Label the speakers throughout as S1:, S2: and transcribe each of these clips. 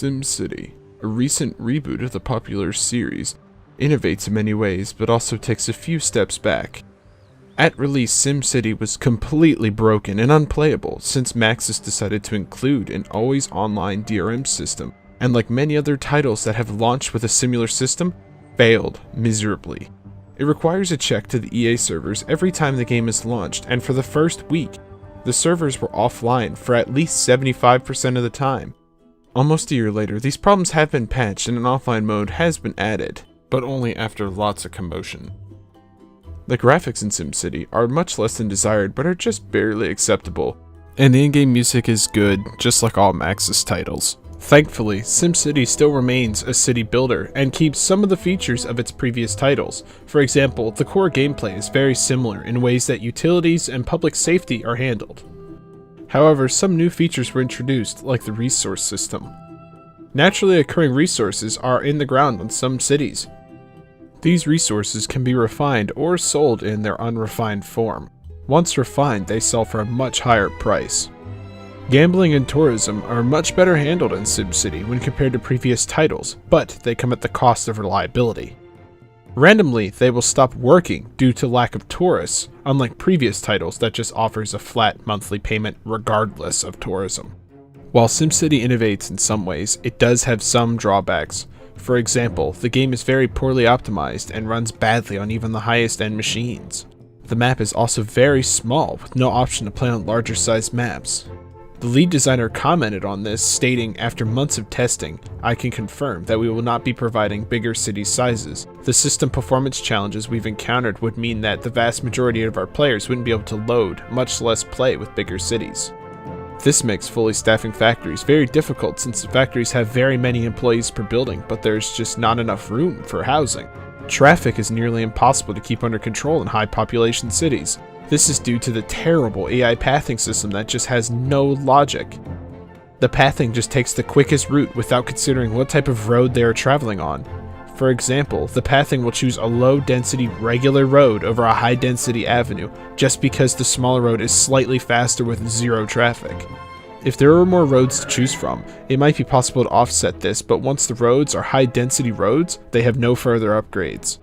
S1: Simcity, a recent reboot of the popular series, innovates in many ways but also takes a few steps back. At release, Simcity was completely broken and unplayable since Maxis decided to include an always online DRM system, and like many other titles that have launched with a similar system, failed miserably. It requires a check to the EA servers every time the game is launched, and for the first week, the servers were offline for at least 75% of the time. Almost a year later, these problems have been patched and an offline mode has been added, but only after lots of commotion. The graphics in Simcity are much less than desired but are just barely acceptable, and the in-game music is good, just like all Maxis titles. Thankfully, Simcity still remains a city builder and keeps some of the features of its previous titles. For example, the core gameplay is very similar in ways that utilities and public safety are handled. However, some new features were introduced, like the resource system. Naturally occurring resources are in the ground in some cities. These resources can be refined or sold in their unrefined form. Once refined, they sell for a much higher price. Gambling and tourism are much better handled in Simcity when compared to previous titles, but they come at the cost of reliability. Randomly, they will stop working due to lack of tourists, unlike previous titles that just offers a flat monthly payment regardless of tourism. While Simcity innovates in some ways, it does have some drawbacks. For example, the game is very poorly optimized and runs badly on even the highest end machines. The map is also very small, with no option to play on larger sized maps. The lead designer commented on this, stating, "After months of testing, I can confirm that we will not be providing bigger city sizes. The system performance challenges we've encountered would mean that the vast majority of our players wouldn't be able to load, much less play with bigger cities." This makes fully staffing factories very difficult since the factories have very many employees per building, but there's just not enough room for housing. Traffic is nearly impossible to keep under control in high population cities. This is due to the terrible AI pathing system that just has no logic. The pathing just takes the quickest route without considering what type of road they are traveling on. For example, the pathing will choose a low-density regular road over a high-density avenue just because the smaller road is slightly faster with zero traffic. If there were more roads to choose from, it might be possible to offset this, but once the roads are high-density roads, they have no further upgrades.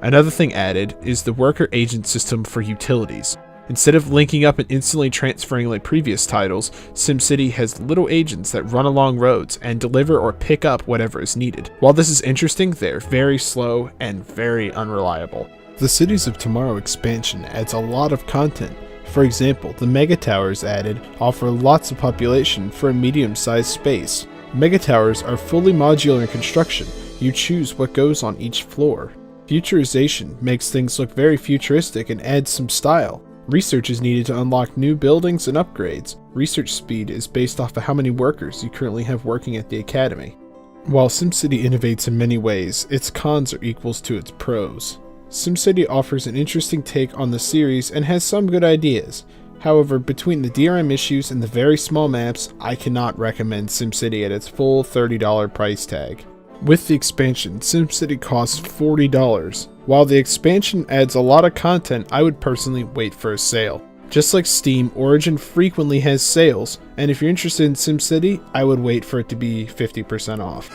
S1: Another thing added is the worker agent system for utilities. Instead of linking up and instantly transferring like previous titles, Simcity has little agents that run along roads and deliver or pick up whatever is needed. While this is interesting, they're very slow and very unreliable. The Cities of Tomorrow expansion adds a lot of content. For example, the Mega Towers added offer lots of population for a medium-sized space. Mega Towers are fully modular in construction. You choose what goes on each floor. Futurization makes things look very futuristic and adds some style. Research is needed to unlock new buildings and upgrades. Research speed is based off of how many workers you currently have working at the academy. While Simcity innovates in many ways, its cons are equals to its pros. Simcity offers an interesting take on the series and has some good ideas. However, between the DRM issues and the very small maps, I cannot recommend Simcity at its full $30 price tag. With the expansion, Simcity costs $40. While the expansion adds a lot of content, I would personally wait for a sale. Just like Steam, Origin frequently has sales, and if you're interested in Simcity, I would wait for it to be 50% off.